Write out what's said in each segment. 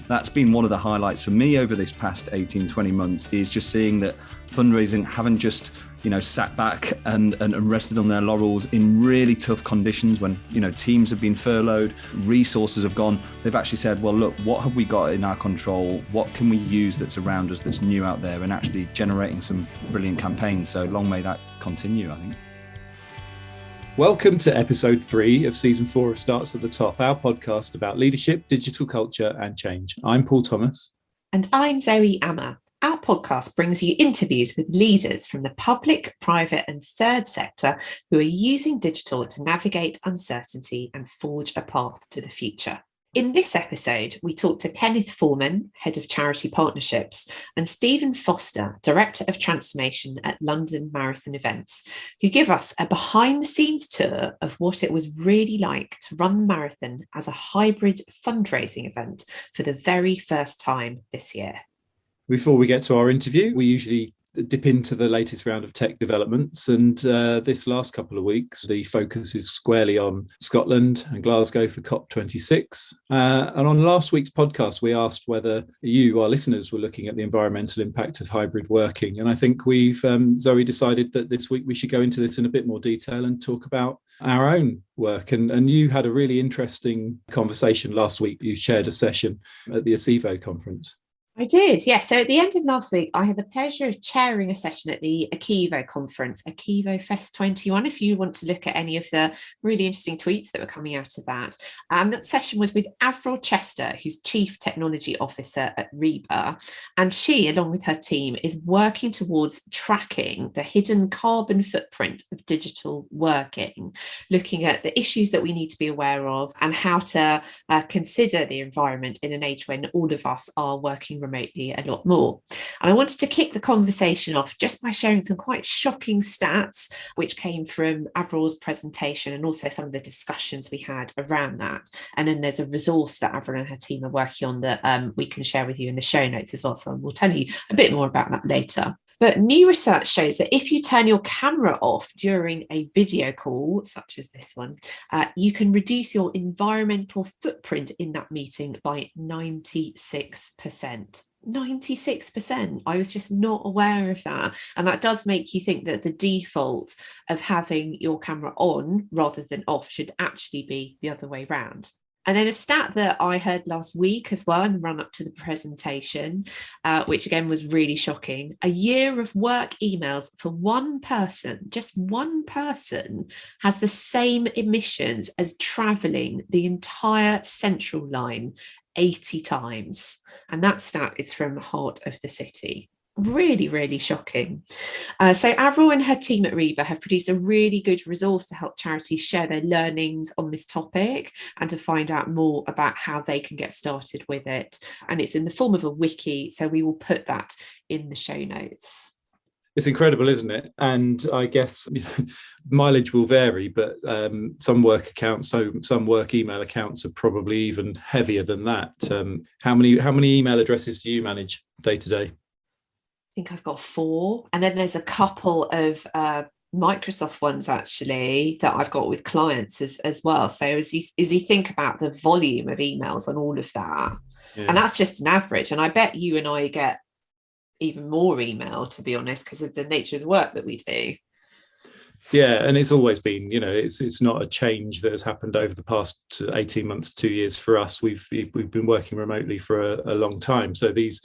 that's been one of the highlights for me over this past 18, 20 months, is just seeing that fundraising haven't just sat back and rested on their laurels in really tough conditions when, teams have been furloughed, resources have gone. They've actually said, well, look, what have we got in our control? What can we use that's around us that's new out there, and actually generating some brilliant campaigns. So long may that continue, I think. Welcome to episode 3 of season 4 of Starts at the Top, our podcast about leadership, digital culture and change. I'm Paul Thomas. And I'm Zoe Amma. Our podcast brings you interviews with leaders from the public, private and third sector who are using digital to navigate uncertainty and forge a path to the future. In this episode, we talk to Kenneth Foreman, Head of Charity Partnerships, and Stephen Foster, Director of Transformation at London Marathon Events, who give us a behind-the-scenes tour of what it was really like to run the marathon as a hybrid fundraising event for the very first time this year. Before we get to our interview, we usually dip into the latest round of tech developments, and this last couple of weeks the focus is squarely on Scotland and Glasgow for COP26, and on last week's podcast we asked whether you, our listeners, were looking at the environmental impact of hybrid working, and I think we've Zoe decided that this week we should go into this in a bit more detail and talk about our own work, and you had a really interesting conversation last week. You shared a session at the Acevo conference. I did, yes. So at the end of last week, I had the pleasure of chairing a session at the Acevo conference, Acevo Fest 21, if you want to look at any of the really interesting tweets that were coming out of that. And that session was with Avril Chester, who's Chief Technology Officer at Reba. And she, along with her team, is working towards tracking the hidden carbon footprint of digital working, looking at the issues that we need to be aware of and how to consider the environment in an age when all of us are working remotely a lot more. And I wanted to kick the conversation off just by sharing some quite shocking stats which came from Avril's presentation and also some of the discussions we had around that. And then there's a resource that Avril and her team are working on that we can share with you in the show notes as well. So we'll tell you a bit more about that later. But new research shows that if you turn your camera off during a video call, such as this one, you can reduce your environmental footprint in that meeting by 96%. 96%. I was just not aware of that. And that does make you think that the default of having your camera on rather than off should actually be the other way around. And then a stat that I heard last week as well in the run up to the presentation, which again was really shocking. A year of work emails for one person, just one person, has the same emissions as travelling the entire Central Line 80 times. And that stat is from Heart of the City. Really, really shocking. So Avril and her team at Reba have produced a really good resource to help charities share their learnings on this topic and to find out more about how they can get started with it. And it's in the form of a wiki, so we will put that in the show notes. It's incredible, isn't it? And I guess mileage will vary, but some work accounts, so some work email accounts are probably even heavier than that. How many email addresses do you manage day to day? I think I've got 4, and then there's a couple of Microsoft ones actually that I've got with clients as well. So as you think about the volume of emails and all of that, and that's just an average, and I bet you and I get even more email, to be honest, because of the nature of the work that we do. Yeah, and it's always been, it's not a change that has happened over the past 18 months, 2 years for us. We've been working remotely for a long time, so these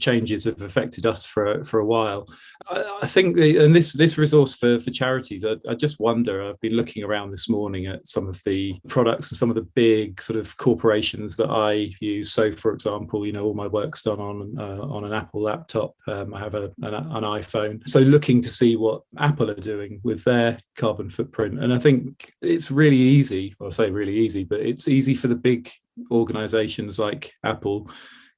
changes have affected us for a while. I think, and this resource for charities, I just wonder, I've been looking around this morning at some of the products and some of the big sort of corporations that I use. So, for example, all my work's done on an Apple laptop. I have an iPhone. So looking to see what Apple are doing with their carbon footprint. And I think it's really easy, well, I say really easy, but it's easy for the big organizations like Apple,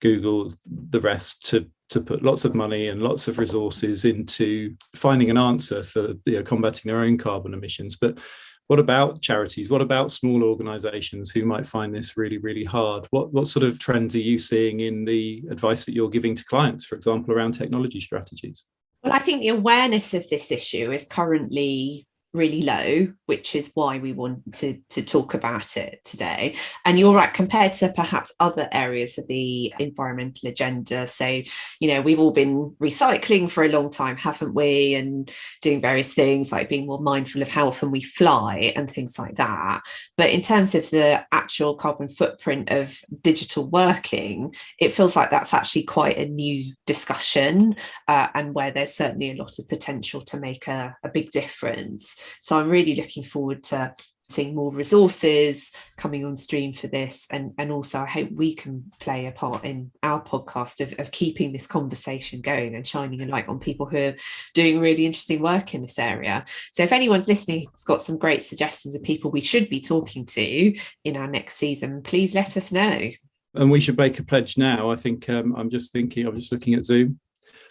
Google, the rest to put lots of money and lots of resources into finding an answer for combating their own carbon emissions. But what about charities? What about small organizations who might find this really, really hard? What sort of trends are you seeing in the advice that you're giving to clients, for example, around technology strategies? Well, I think the awareness of this issue is currently really low, which is why we want to talk about it today. And you're right, compared to perhaps other areas of the environmental agenda. So, we've all been recycling for a long time, haven't we? And doing various things like being more mindful of how often we fly and things like that. But in terms of the actual carbon footprint of digital working, it feels like that's actually quite a new discussion, and where there's certainly a lot of potential to make a big difference. So I'm really looking forward to seeing more resources coming on stream for this, and also I hope we can play a part in our podcast of keeping this conversation going and shining a light on people who are doing really interesting work in this area. So if anyone's listening has got some great suggestions of people we should be talking to in our next season, please let us know. And we should make a pledge now. I think I'm just looking at Zoom.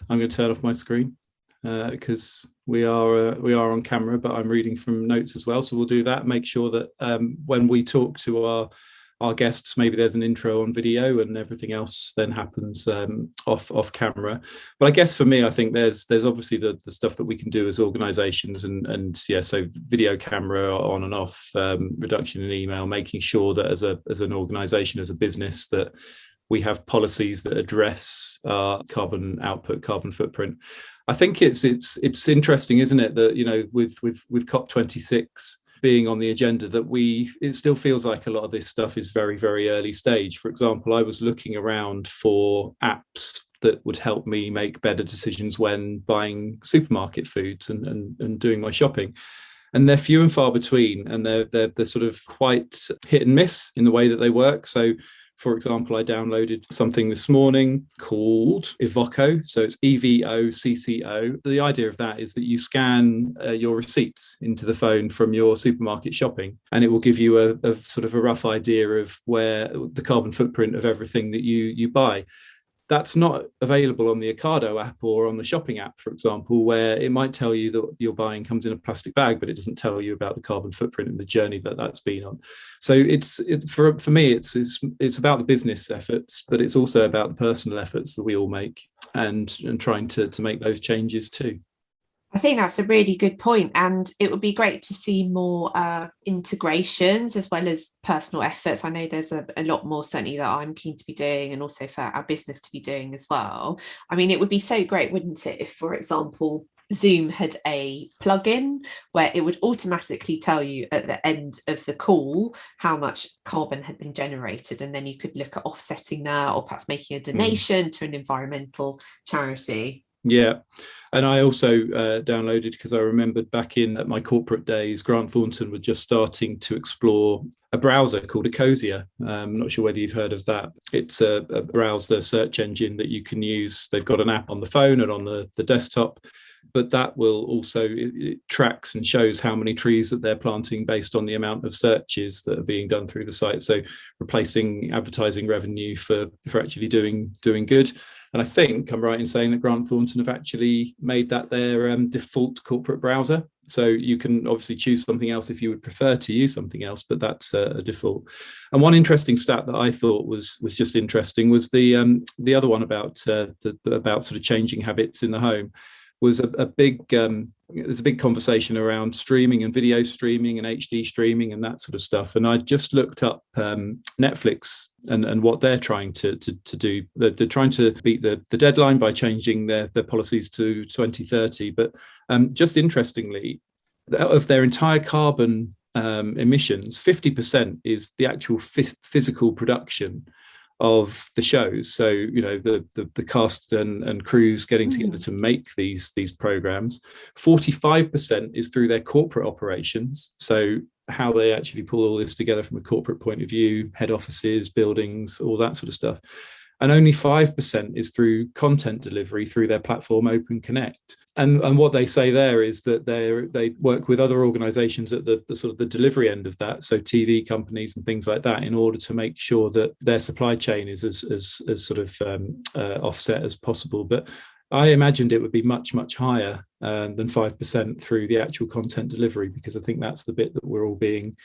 I'm going to turn off my screen because we are on camera, but I'm reading from notes as well. So we'll do that. Make sure that when we talk to our guests, maybe there's an intro on video, and everything else then happens off camera. But I guess for me, I think there's obviously the stuff that we can do as organisations, and so video camera on and off, reduction in email, making sure that as an organisation, as a business, that we have policies that address carbon output, carbon footprint. I think it's interesting, isn't it, that with COP26 being on the agenda, that it still feels like a lot of this stuff is very, very early stage. For example, I was looking around for apps that would help me make better decisions when buying supermarket foods and doing my shopping. And they're few and far between, and they're sort of quite hit and miss in the way that they work. So, for example, I downloaded something this morning called Evoco. So it's EVOCCO. The idea of that is that you scan your receipts into the phone from your supermarket shopping, and it will give you a sort of a rough idea of where the carbon footprint of everything that you buy. That's not available on the Ocado app or on the shopping app, for example, where it might tell you that you're buying comes in a plastic bag, but it doesn't tell you about the carbon footprint and the journey that that's been on. So for me, it's about the business efforts, but it's also about the personal efforts that we all make and trying to make those changes too. I think that's a really good point, and it would be great to see more integrations as well as personal efforts. I know there's a lot more certainly that I'm keen to be doing, and also for our business to be doing as well. I mean, it would be so great, wouldn't it, if, for example, Zoom had a plugin where it would automatically tell you at the end of the call how much carbon had been generated, and then you could look at offsetting that, or perhaps making a donation to an environmental charity. Yeah. And I also downloaded, because I remembered back in my corporate days, Grant Thornton were just starting to explore a browser called Ecosia. I'm not sure whether you've heard of that. It's a browser search engine that you can use. They've got an app on the phone and on the desktop, but that will also, it tracks and shows how many trees that they're planting based on the amount of searches that are being done through the site. So replacing advertising revenue for actually doing good. And I think I'm right in saying that Grant Thornton have actually made that their default corporate browser. So you can obviously choose something else if you would prefer to use something else, but that's a default. And one interesting stat that I thought was just interesting was the other one about sort of changing habits in the home. Was there's a big conversation around streaming and video streaming and HD streaming and that sort of stuff. And I just looked up Netflix and what they're trying to do. They're trying to beat the deadline by changing their policies to 2030. But just interestingly, of their entire carbon emissions, 50% is the actual physical production of the shows. So the cast and crews getting together to make these programs. 45% is through their corporate operations, so how they actually pull all this together from a corporate point of view, head offices, buildings, all that sort of stuff. And only 5% is through content delivery through their platform Open Connect. And what they say there is that they work with other organizations at the sort of the delivery end of that, so TV companies and things like that, in order to make sure that their supply chain is as sort of offset as possible. But I imagined it would be much, much higher than 5% through the actual content delivery, because I think that's the bit that we're all being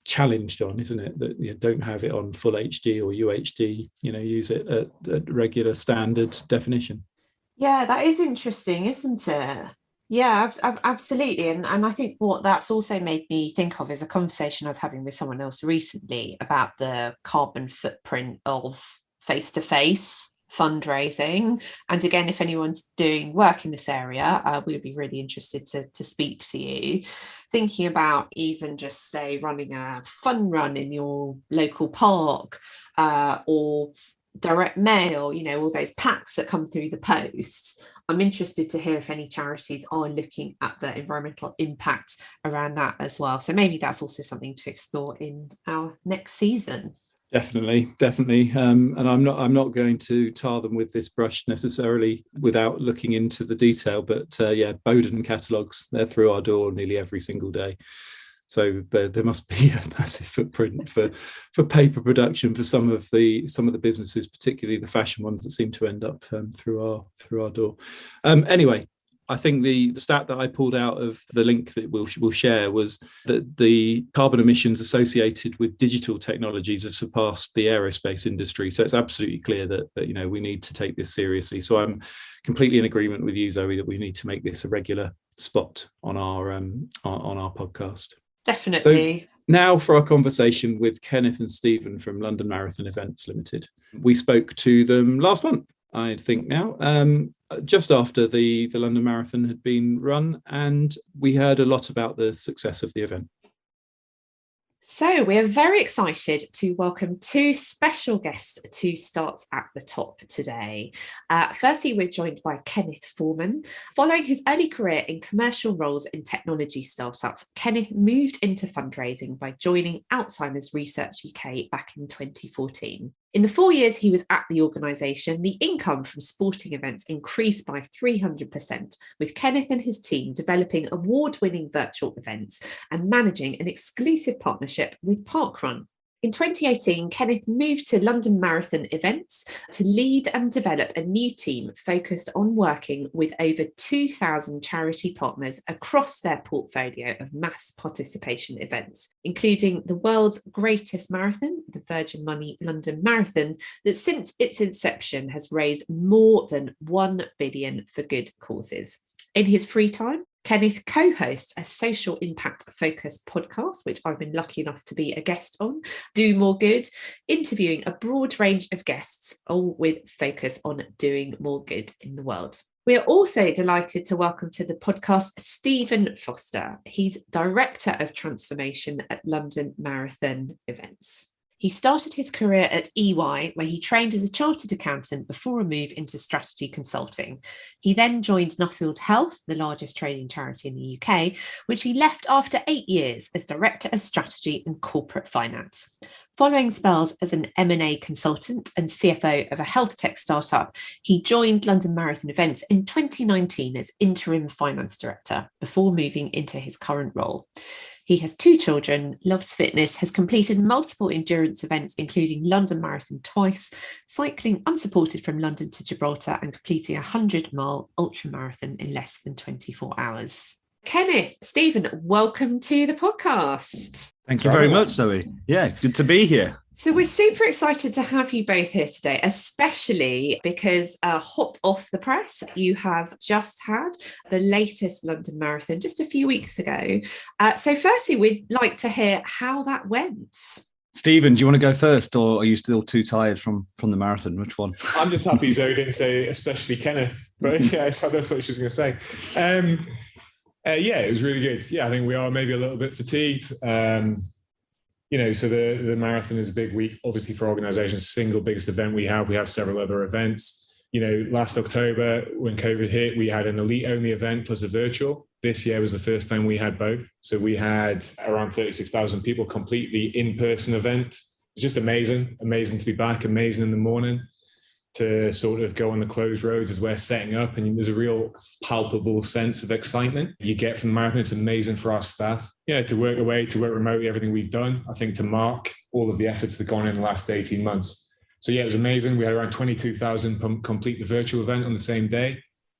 challenged on, isn't it? That don't have it on full HD or UHD, use it at regular standard definition. Yeah, that is interesting, isn't it? Yeah, absolutely. And I think what that's also made me think of is a conversation I was having with someone else recently about the carbon footprint of face-to-face fundraising. And again, if anyone's doing work in this area, we would be really interested to speak to you. Thinking about even just, say, running a fun run in your local park, or direct mail, all those packs that come through the post. I'm interested to hear if any charities are looking at the environmental impact around that as well. So maybe that's also something to explore in our next season. Definitely. And I'm not going to tar them with this brush necessarily without looking into the detail. But Bowden catalogues, they're through our door nearly every single day. So there must be a massive footprint for paper production for some of the businesses, particularly the fashion ones that seem to end up through our door. Anyway, I think the stat that I pulled out of the link that we'll share was that the carbon emissions associated with digital technologies have surpassed the aerospace industry. So it's absolutely clear that we need to take this seriously. So I'm completely in agreement with you, Zoe, that we need to make this a regular spot on our podcast. Definitely. So now for our conversation with Kenneth and Steven from London Marathon Events Limited. We spoke to them last month, I think now, just after the London Marathon had been run, and we heard a lot about the success of the event. So we are very excited to welcome two special guests to Starts at the Top today. Firstly, we're joined by Kenneth Foreman. Following his early career in commercial roles in technology startups, Kenneth moved into fundraising by joining Alzheimer's Research UK back in 2014. In the 4 years he was at the organisation, the income from sporting events increased by 300%, with Kenneth and his team developing award-winning virtual events and managing an exclusive partnership with Parkrun. In 2018, Kenneth moved to London Marathon Events to lead and develop a new team focused on working with over 2,000 charity partners across their portfolio of mass participation events, including the world's greatest marathon, the Virgin Money London Marathon, that since its inception has raised more than 1 billion for good causes. In his free time, Kenneth co-hosts a social impact focused podcast, which I've been lucky enough to be a guest on, Do More Good, interviewing a broad range of guests, all with focus on doing more good in the world. We are also delighted to welcome to the podcast Stephen Foster. He's Director of Transformation at London Marathon Events. He started his career at EY, where he trained as a chartered accountant before a move into strategy consulting. He then joined Nuffield Health, the largest trading charity in the UK, which he left after 8 years as Director of Strategy and Corporate Finance. Following spells as an M&A consultant and CFO of a health tech startup, he joined London Marathon Events in 2019 as Interim Finance Director before moving into his current role. He has 2 children, loves fitness, has completed multiple endurance events, including London Marathon twice, cycling unsupported from London to Gibraltar, and completing a 100-mile ultramarathon in less than 24 hours. Kenneth, Steven, welcome to the podcast. Thank you very much, Zoe. Yeah, good to be here. So we're super excited to have you both here today, especially because hot off the press, you have just had the latest London Marathon just a few weeks ago. So firstly, we'd like to hear how that went. Stephen, do you want to go first, or are you still too tired from the marathon? Which one? I'm just happy Zoe didn't say especially Kenneth, but yeah, so that's what she was going to say. Yeah, it was really good. Yeah, I think we are maybe a little bit fatigued. So the marathon is a big week, obviously, for organizations, single biggest event we have. We have several other events. Last October, when COVID hit, we had an elite-only event plus a virtual. This year was the first time we had both. So we had around 36,000 people, completely in-person event. It was just amazing to be back, amazing in the morning to sort of go on the closed roads as we're setting up. And there's a real palpable sense of excitement you get from the marathon. It's amazing for our staff. To work away, to work remotely, everything we've done, I think to mark all of the efforts that have gone in the last 18 months. So yeah, it was amazing. We had around 22,000 complete the virtual event on the same day.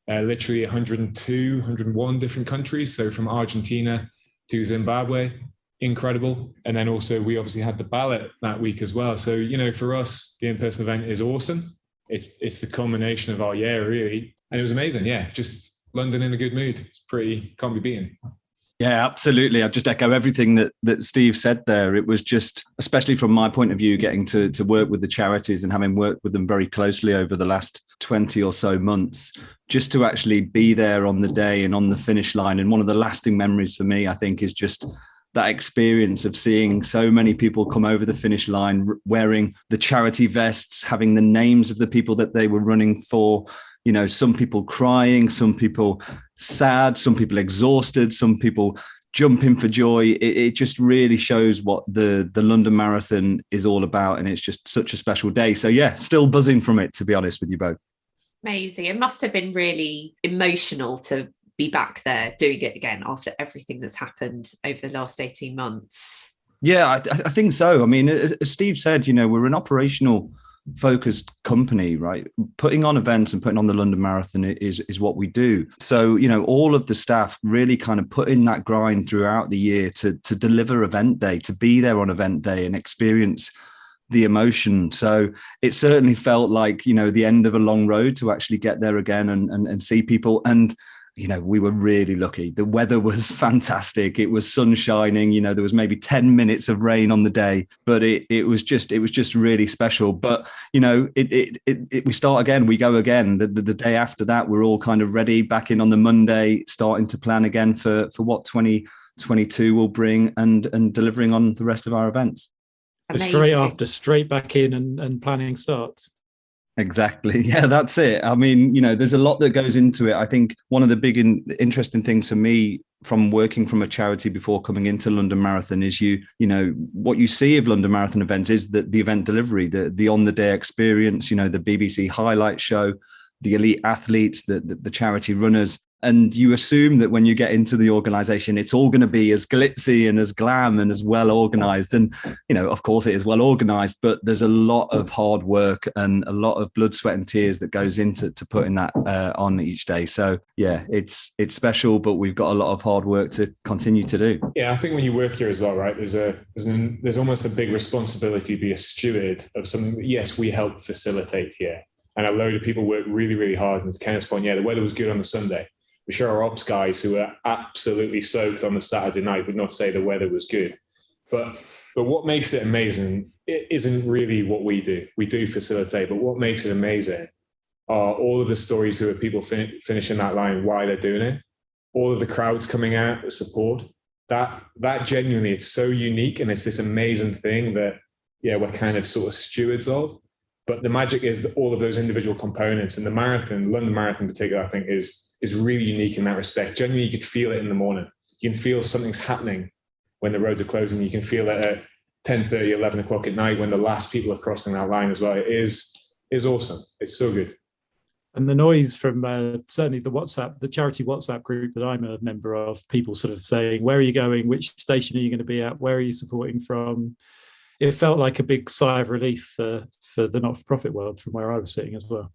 Literally 102, 101 different countries. So from Argentina to Zimbabwe, incredible. And then also we obviously had the ballot that week as well. So, for us, the in-person event is awesome. It's the culmination of our year, really. And it was amazing. Yeah, just London in a good mood. It's can't be beaten. Yeah, absolutely. I just echo everything that Steve said there. It was just, especially from my point of view, getting to work with the charities and having worked with them very closely over the last 20 or so months, just to actually be there on the day and on the finish line. And one of the lasting memories for me, I think, is just that experience of seeing so many people come over the finish line wearing the charity vests, having the names of the people that they were running for. You know, some people crying, some people sad, some people exhausted, some people jumping for joy. It just really shows what the London Marathon is all about. And it's just such a special day. So yeah, still buzzing from it, to be honest with you both. Amazing. It must have been really emotional to be back there doing it again after everything that's happened over the last 18 months. Yeah, I think so. I mean, as Steve said, you know, we're an operational focused company, right? Putting on events and putting on the London Marathon is what we do. So, you know, all of the staff really kind of put in that grind throughout the year to deliver event day, to be there on event day and experience the emotion. So it certainly felt like, you know, the end of a long road to actually get there again and see people. And you know, we were really lucky. The weather was fantastic. It was sun shining. You know, there was maybe 10 minutes of rain on the day, but it was just really special. But you know, we start again, we go again. The day after that, we're all kind of ready, back in on the Monday, starting to plan again for what 2022 will bring and delivering on the rest of our events. So straight back in and planning starts. Exactly. Yeah, that's it. I mean, you know, there's a lot that goes into it. I think one of the big interesting things for me from working from a charity before coming into London Marathon is you know, what you see of London Marathon events is the event delivery, the on the day experience, you know, the BBC highlight show, the elite athletes, the charity runners. And you assume that when you get into the organization, it's all going to be as glitzy and as glam and as well organized. And, you know, of course it is well organized, but there's a lot of hard work and a lot of blood, sweat and tears that goes into putting that on each day. So, yeah, it's special, but we've got a lot of hard work to continue to do. Yeah, I think when you work here as well, right, there's almost a big responsibility to be a steward of something that, yes, we help facilitate here. And a load of people work really, really hard. And to Kenneth's point, yeah, the weather was good on the Sunday. I'm sure our ops guys who were absolutely soaked on the Saturday night would not say the weather was good. But what makes it amazing, it isn't really what we do. We do facilitate, but what makes it amazing are all of the stories who are people finishing that line, why they're doing it, all of the crowds coming out, the support. That genuinely, it's so unique, and it's this amazing thing that, yeah, we're kind of sort of stewards of. But the magic is that all of those individual components, and the marathon, London Marathon in particular, I think is really unique in that respect. Generally, you could feel it in the morning. You can feel something's happening when the roads are closing. You can feel it at 10:30, 11 o'clock at night when the last people are crossing that line as well. It is awesome. It's so good. And the noise from certainly the charity WhatsApp group that I'm a member of, people sort of saying, where are you going? Which station are you going to be at? Where are you supporting from? It felt like a big sigh of relief for the not-for-profit world from where I was sitting as well.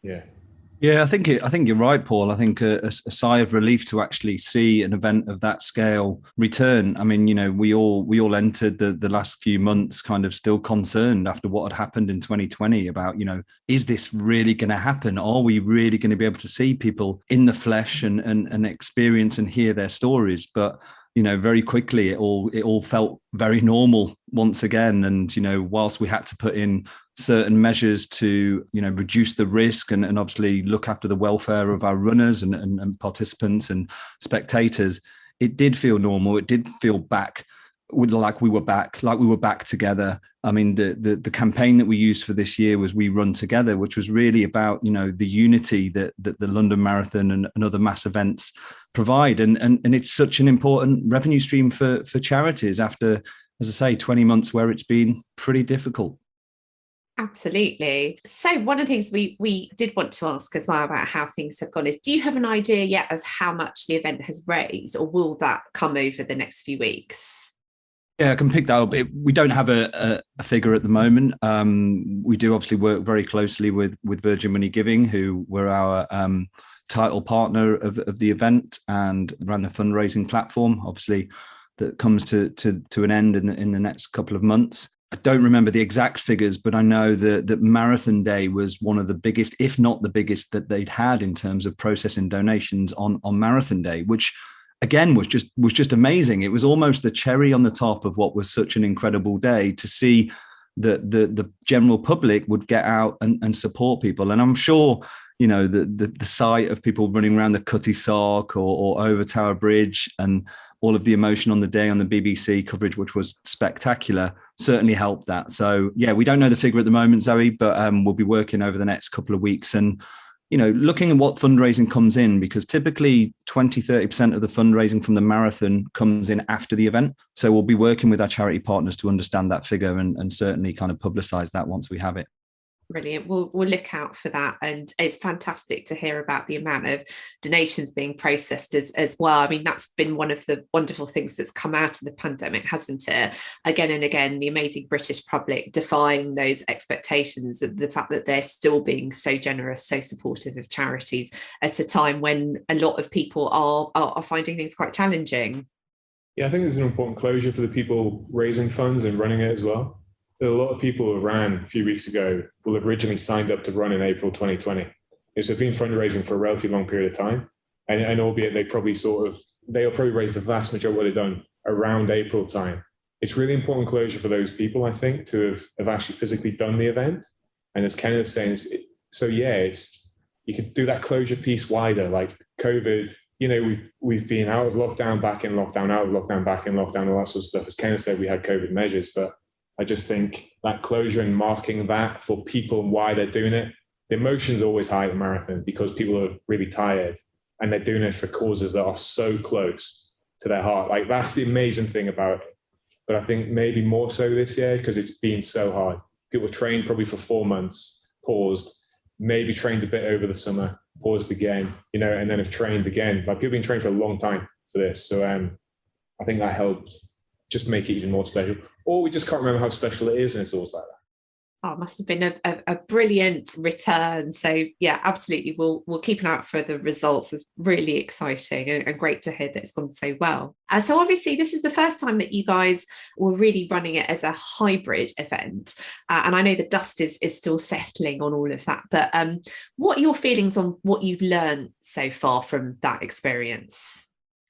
Yeah, I think you're right, Paul. I think a sigh of relief to actually see an event of that scale return. I mean, you know, we all entered the last few months kind of still concerned after what had happened in 2020 about, you know, is this really going to happen? Are we really going to be able to see people in the flesh and experience and hear their stories? But you know, very quickly, it all felt very normal once again. And, you know, whilst we had to put in certain measures to, you know, reduce the risk and obviously look after the welfare of our runners and participants and spectators, it did feel normal. It did feel back, like we were back together. I mean, the campaign that we used for this year was We Run Together, which was really about, you know, the unity that the London Marathon and other mass events provide. And it's such an important revenue stream for charities after, as I say, 20 months where it's been pretty difficult. Absolutely. So one of the things we did want to ask as well about how things have gone is, do you have an idea yet of how much the event has raised, or will that come over the next few weeks? Yeah, I can pick that up. We don't have a figure at the moment. We do obviously work very closely with Virgin Money Giving, who were our title partner of the event and ran the fundraising platform, obviously, that comes to an end in the next couple of months. I don't remember the exact figures, but I know that Marathon Day was one of the biggest, if not the biggest, that they'd had in terms of processing donations on Marathon Day, which again was just amazing. It was almost the cherry on the top of what was such an incredible day to see that the general public would get out and support people. And I'm sure, you know, the sight of people running around the Cutty Sark or over Tower Bridge and all of the emotion on the day on the BBC coverage, which was spectacular, certainly helped that. So yeah, we don't know the figure at the moment, Zoe, but we'll be working over the next couple of weeks and, you know, looking at what fundraising comes in, because typically 20-30% of the fundraising from the marathon comes in after the event. So we'll be working with our charity partners to understand that figure and certainly kind of publicize that once we have it. Brilliant. We'll look out for that. And it's fantastic to hear about the amount of donations being processed as well. I mean, that's been one of the wonderful things that's come out of the pandemic, hasn't it? Again and again, the amazing British public defying those expectations, the fact that they're still being so generous, so supportive of charities at a time when a lot of people are finding things quite challenging. Yeah, I think there's an important closure for the people raising funds and running it as well. A lot of people who ran a few weeks ago will have originally signed up to run in April 2020. It's been fundraising for a relatively long period of time. And albeit they'll probably raise the vast majority of what they've done around April time. It's really important closure for those people, I think, to have actually physically done the event. And as Kenneth's saying, you could do that closure piece wider, like COVID. You know, we've been out of lockdown, back in lockdown, out of lockdown, back in lockdown, all that sort of stuff. As Kenneth said, we had COVID measures, but I just think that closure and marking that for people and why they're doing it. The emotion's always high at the marathon because people are really tired and they're doing it for causes that are so close to their heart. Like, that's the amazing thing about it. But I think maybe more so this year because it's been so hard. People trained probably for 4 months, paused, maybe trained a bit over the summer, paused again, you know, and then have trained again. Like, people have been trained for a long time for this. So I think that helped just make it even more special. Or we just can't remember how special it is, and it's always like that. Oh, it must have been a brilliant return. So yeah, absolutely. We'll keep an eye out for the results. It's really exciting and great to hear that it's gone so well. So obviously this is the first time that you guys were really running it as a hybrid event. And I know the dust is still settling on all of that, but what are your feelings on what you've learned so far from that experience?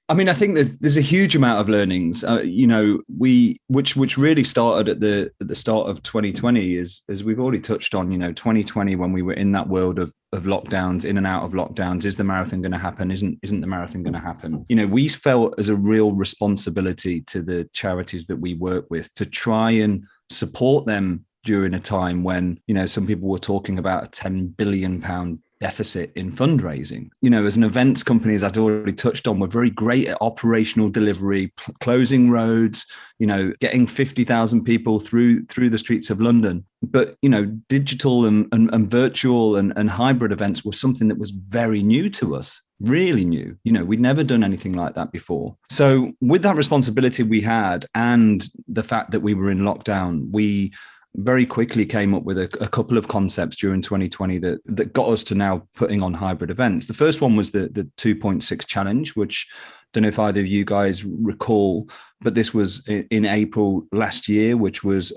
I mean, I think that there's a huge amount of learnings, you know, which really started at the start of 2020, as we've already touched on, you know, 2020, when we were in that world of lockdowns, in and out of lockdowns. Is the marathon going to happen? Isn't the marathon going to happen? You know, we felt as a real responsibility to the charities that we work with to try and support them during a time when, you know, some people were talking about a £10 billion deficit in fundraising. You know, as an events company, as I'd already touched on, we're very great at operational delivery, closing roads, you know, getting 50,000 people through the streets of London. But, you know, digital and virtual and hybrid events was something that was very new to us, really new. You know, we'd never done anything like that before. So with that responsibility we had and the fact that we were in lockdown, we very quickly came up with a couple of concepts during 2020 that got us to now putting on hybrid events. The first one was the 2.6 challenge, which I don't know if either of you guys recall, but this was in April last year, which was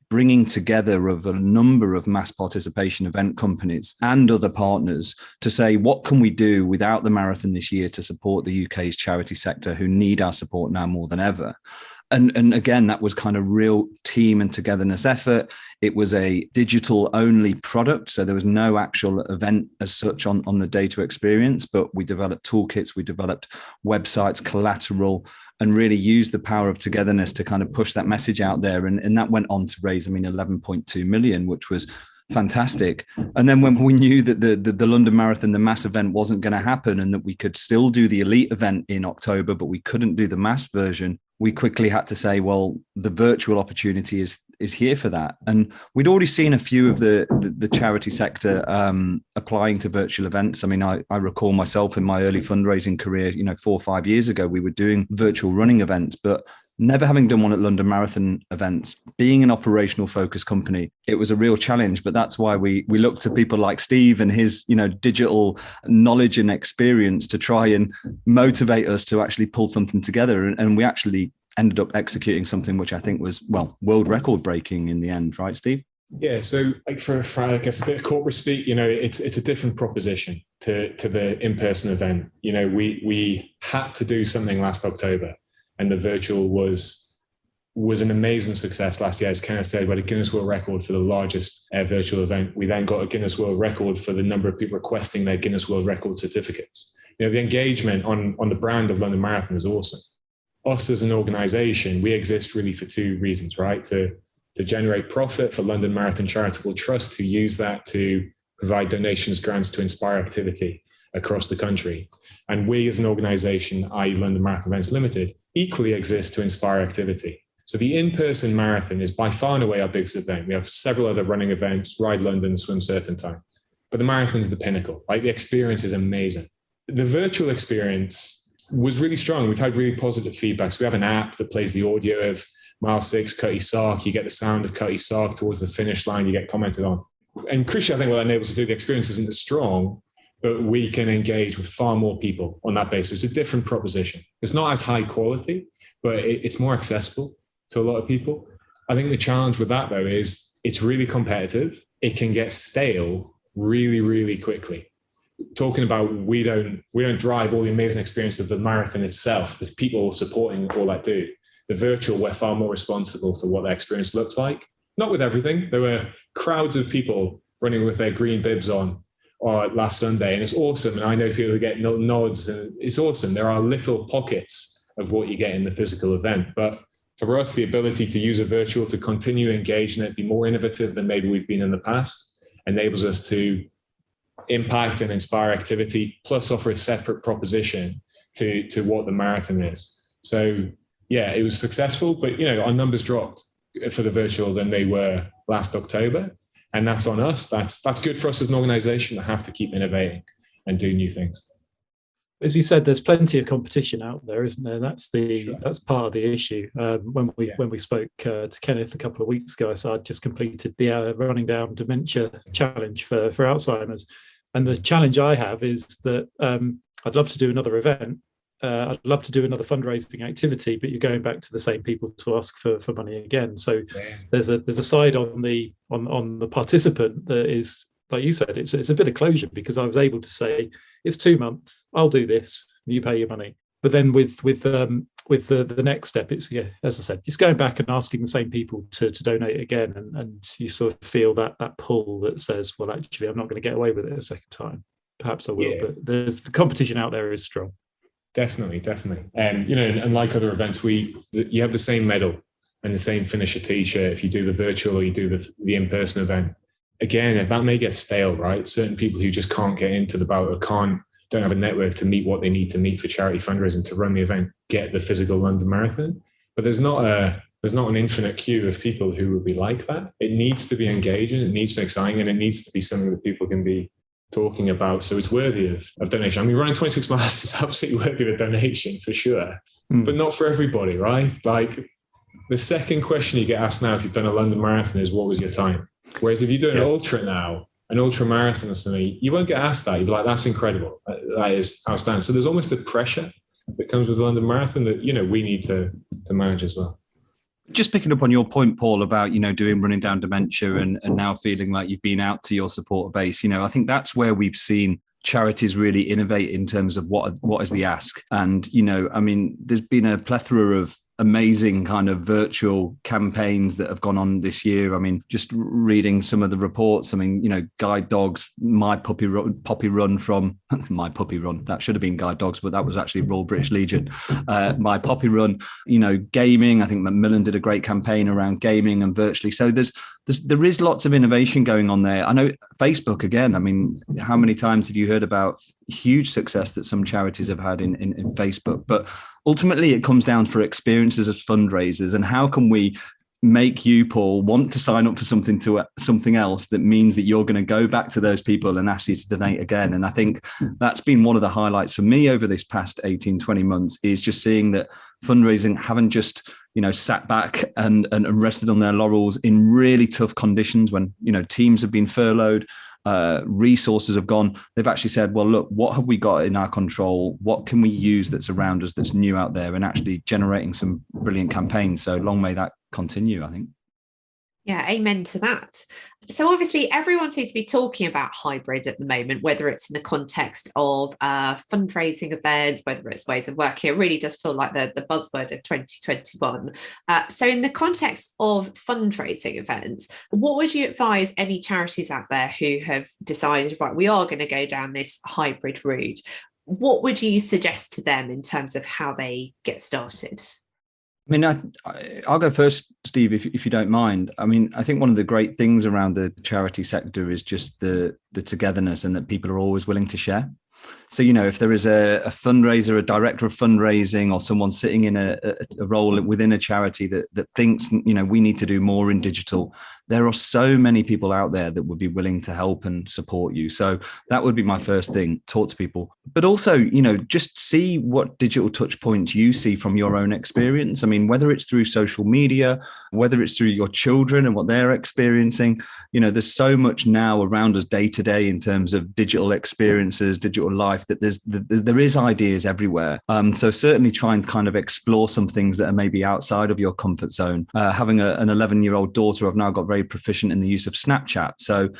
bringing together of a number of mass participation event companies and other partners to say, what can we do without the marathon this year to support the UK's charity sector who need our support now more than ever? And again, that was kind of real team and togetherness effort. It was a digital only product. So there was no actual event as such on the day to experience, but we developed toolkits, we developed websites, collateral, and really used the power of togetherness to kind of push that message out there. And that went on to raise, 11.2 million, which was fantastic. And then when we knew that the London Marathon, the mass event, wasn't going to happen and that we could still do the elite event in October, but we couldn't do the mass version, we quickly had to say, well, the virtual opportunity is here for that. And we'd already seen a few of the charity sector applying to virtual events. I mean, I recall myself in my early fundraising career, 4 or 5 years ago, we were doing virtual running events, but never having done one at London Marathon events, being an operational focused company, it was a real challenge. But that's why we looked to people like Steve and his, digital knowledge and experience to try and motivate us to actually pull something together. And we actually ended up executing something which I think was, well, world record breaking in the end, right, Steve? Yeah, so like for I guess a bit of corporate speak, it's a different proposition to the in-person event. We had to do something last October, and the virtual was an amazing success last year. As Kenneth said, we had a Guinness World Record for the largest virtual event. We then got a Guinness World Record for the number of people requesting their Guinness World Record certificates. The engagement on the brand of London Marathon is awesome. Us as an organization, we exist really for two reasons, right? To generate profit for London Marathon Charitable Trust, who use that to provide donations, grants to inspire activity across the country. And we as an organization, i.e. London Marathon Events Limited, equally exist to inspire activity. So the in-person marathon is by far and away our biggest event. We have several other running events, Ride London, Swim Serpentine. But the marathon's the pinnacle. Like, the experience is amazing. The virtual experience was really strong. We've had really positive feedback. So we have an app that plays the audio of mile 6, Cutty Sark. You get the sound of Cutty Sark towards the finish line. You get commented on. And crucially, I think what that enables us to do, the experience isn't as strong, but we can engage with far more people on that basis. It's a different proposition. It's not as high quality, but it's more accessible to a lot of people. I think the challenge with that, though, is it's really competitive. It can get stale really, really quickly. Talking about we don't drive all the amazing experience of the marathon itself, the people supporting all that do. The virtual, we're far more responsible for what that experience looks like. Not with everything. There were crowds of people running with their green bibs on last Sunday, and it's awesome. And I know people who get nods, and it's awesome. There are little pockets of what you get in the physical event, but for us, the ability to use a virtual to continue to engage in it, be more innovative than maybe we've been in the past, enables us to impact and inspire activity, plus offer a separate proposition to what the marathon is. So yeah, it was successful, but our numbers dropped for the virtual than they were last October. And that's on us. That's good for us as an organization to have to keep innovating and do new things. As you said, there's plenty of competition out there, isn't there? That's part of the issue. When we spoke to Kenneth a couple of weeks ago, so I'd just completed the Running Down Dementia Challenge for Alzheimer's, and the challenge I have is that I'd love to do another event. I'd love to do another fundraising activity, but you're going back to the same people to ask for money again. So there's a side on the participant that is, like you said, it's a bit of closure, because I was able to say, it's 2 months, I'll do this, you pay your money. But then with the next step, it's, as I said, just going back and asking the same people to donate again, and you sort of feel that pull that says, well, actually, I'm not going to get away with it a second time. Perhaps I will, but the competition out there is strong. Definitely. And like other events, you have the same medal and the same finisher T-shirt if you do the virtual or you do the in-person event. Again, if that may get stale, right? Certain people who just can't get into the bout or don't have a network to meet what they need to meet for charity fundraising to run the event, get the physical London Marathon. But there's not an infinite queue of people who would be like that. It needs to be engaging, it needs to be exciting, and it needs to be something that people can be talking about. So it's worthy of donation. I mean, running 26 miles is absolutely worthy of a donation for sure, but not for everybody, right? Like, the second question you get asked now if you've done a London Marathon is, what was your time? Whereas if you do an ultra now, an ultra marathon or something, you won't get asked that. You'll be like, that's incredible. That is outstanding. So there's almost a pressure that comes with the London Marathon that, we need to manage as well. Just picking up on your point, Paul, about, doing Running Down Dementia and now feeling like you've been out to your supporter base, I think that's where we've seen charities really innovate in terms of what is the ask. And, there's been a plethora of amazing kind of virtual campaigns that have gone on this year. I mean, just reading some of the reports, Guide Dogs, My Puppy Run from My Puppy Run. That should have been Guide Dogs, but that was actually Royal British Legion. My Puppy Run, gaming. I think Macmillan did a great campaign around gaming and virtually. So there is lots of innovation going on there. I know Facebook again. I mean, how many times have you heard about huge success that some charities have had in Facebook? But ultimately, it comes down for experiences as fundraisers, and how can we make you, Paul, want to sign up for something else that means that you're going to go back to those people and ask you to donate again. And I think that's been one of the highlights for me over this past 18, 20 months, is just seeing that fundraising haven't just sat back and rested on their laurels in really tough conditions when teams have been furloughed, resources have gone, they've actually said, well, look, what have we got in our control? What can we use that's around us that's new out there, and actually generating some brilliant campaigns. So long may that continue, I think. Yeah, amen to that. So obviously everyone seems to be talking about hybrid at the moment, whether it's in the context of fundraising events, whether it's ways of working. It really does feel like the buzzword of 2021. So in the context of fundraising events, what would you advise any charities out there who have decided, right, we are going to go down this hybrid route? What would you suggest to them in terms of how they get started? I mean, I'll go first, Steve, if you don't mind. I mean, I think one of the great things around the charity sector is just the togetherness, and that people are always willing to share. So, if there is a fundraiser, a director of fundraising, or someone sitting in a role within a charity that thinks, we need to do more in digital, there are so many people out there that would be willing to help and support you. So that would be my first thing, talk to people. But also, just see what digital touch points you see from your own experience. I mean, whether it's through social media, whether it's through your children and what they're experiencing, there's so much now around us day to day in terms of digital experiences, digital life, that there is ideas everywhere. So certainly try and kind of explore some things that are maybe outside of your comfort zone. Having an 11-year-old daughter, I've now got very proficient in the use of Snapchat. So,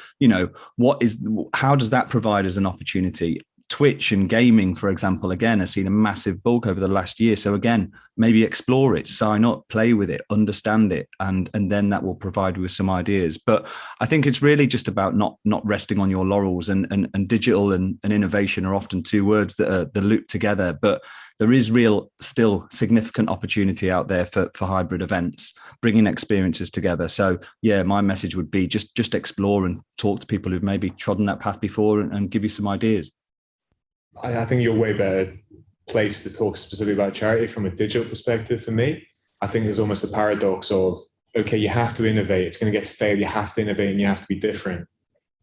how does that provide as an opportunity? Twitch and gaming, for example, again, has seen a massive bulk over the last year. So again, maybe explore it, sign up, play with it, understand it, and then that will provide you with some ideas. But I think it's really just about not resting on your laurels, and digital and innovation are often two words that loop together. But there is still significant opportunity out there for hybrid events, bringing experiences together. So yeah, my message would be just explore and talk to people who've maybe trodden that path before, and give you some ideas. I think you're way better placed to talk specifically about charity from a digital perspective. For me, I think there's almost a paradox of, okay, you have to innovate. It's going to get stale. You have to innovate and you have to be different.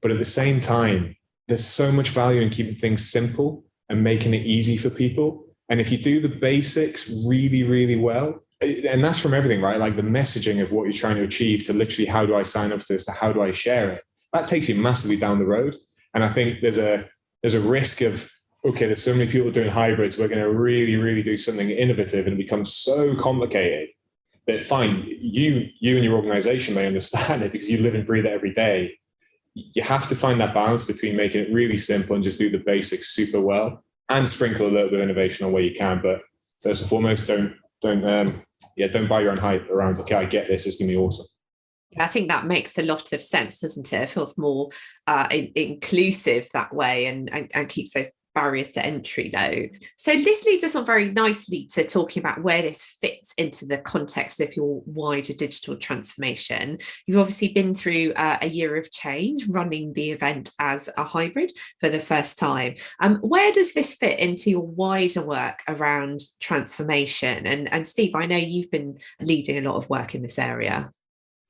But at the same time, there's so much value in keeping things simple and making it easy for people. And if you do the basics really, really well, and that's from everything, right? Like the messaging of what you're trying to achieve to literally, how do I sign up to this, to how do I share it? That takes you massively down the road. And I think there's a risk of, okay, there's so many people doing hybrids, we're going to really, really do something innovative, and it becomes so complicated that fine, you and your organization may understand it because you live and breathe it every day. You have to find that balance between making it really simple and just do the basics super well, and sprinkle a little bit of innovation on where you can. But first and foremost, don't buy your own hype around, okay, I get this, it's going to be awesome. I think that makes a lot of sense, doesn't it? It feels more inclusive that way, and keeps those barriers to entry low. So this leads us on very nicely to talking about where this fits into the context of your wider digital transformation. You've obviously been through a year of change, running the event as a hybrid for the first time. Where does this fit into your wider work around transformation? And Steve, I know you've been leading a lot of work in this area.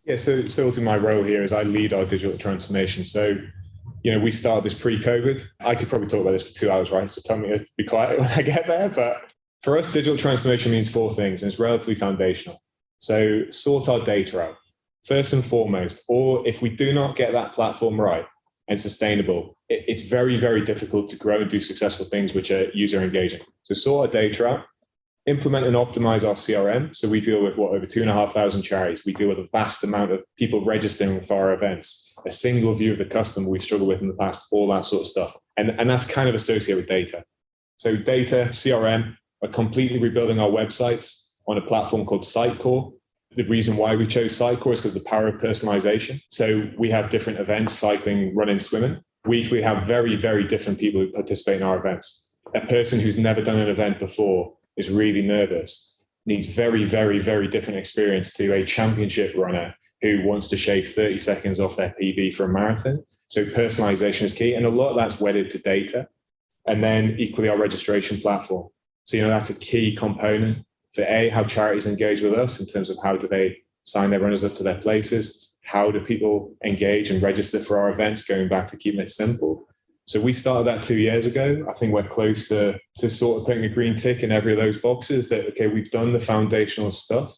Yeah, so ultimately my role here is I lead our digital transformation. So we started this pre-COVID. I could probably talk about this for 2 hours, right? So tell me to be quiet when I get there. But for us, digital transformation means 4 things, and it's relatively foundational. So sort our data out, first and foremost, or if we do not get that platform right and sustainable, it's very, very difficult to grow and do successful things which are user engaging. So sort our data out, implement and optimize our CRM. So we deal with over 2,500 charities. We deal with a vast amount of people registering for our events, a single view of the customer we've struggled with in the past, all that sort of stuff. And that's kind of associated with data. So data, CRM, are completely rebuilding our websites on a platform called Sitecore. The reason why we chose Sitecore is because of the power of personalization. So we have different events, cycling, running, swimming. We have very, very different people who participate in our events. A person who's never done an event before is really nervous, needs very, very, very different experience to a championship runner who wants to shave 30 seconds off their PB for a marathon. So personalization is key. And a lot of that's wedded to data. And then equally our registration platform. So, that's a key component for how charities engage with us in terms of how do they sign their runners up to their places? How do people engage and register for our events, going back to keeping it simple? So we started that 2 years ago. I think we're close to sort of putting a green tick in every of those boxes that, okay, we've done the foundational stuff.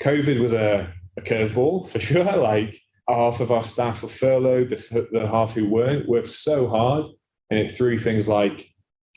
COVID was a curveball for sure. Like half of our staff were furloughed, the half who weren't worked so hard, and it threw things like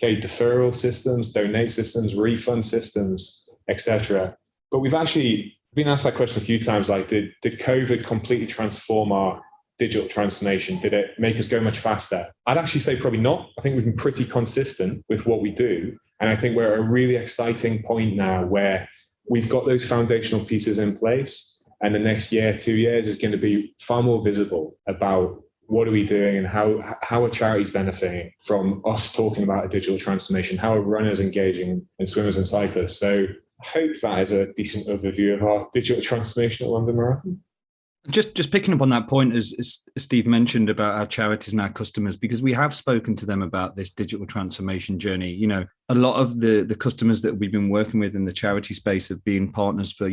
deferral systems, donate systems, refund systems, etc. But we've actually been asked that question a few times, like, did COVID completely transform our digital transformation? Did it make us go much faster? I'd actually say probably not. I think we've been pretty consistent with what we do. And I think we're at a really exciting point now where we've got those foundational pieces in place. And the next year, 2 years is going to be far more visible about what are we doing and how are charities benefiting from us talking about a digital transformation, how are runners engaging and swimmers and cyclists. So I hope that is a decent overview of our digital transformation at London Marathon. Just picking up on that point, as Steve mentioned about our charities and our customers, because we have spoken to them about this digital transformation journey. You know, a lot of the customers that we've been working with in the charity space have been partners for,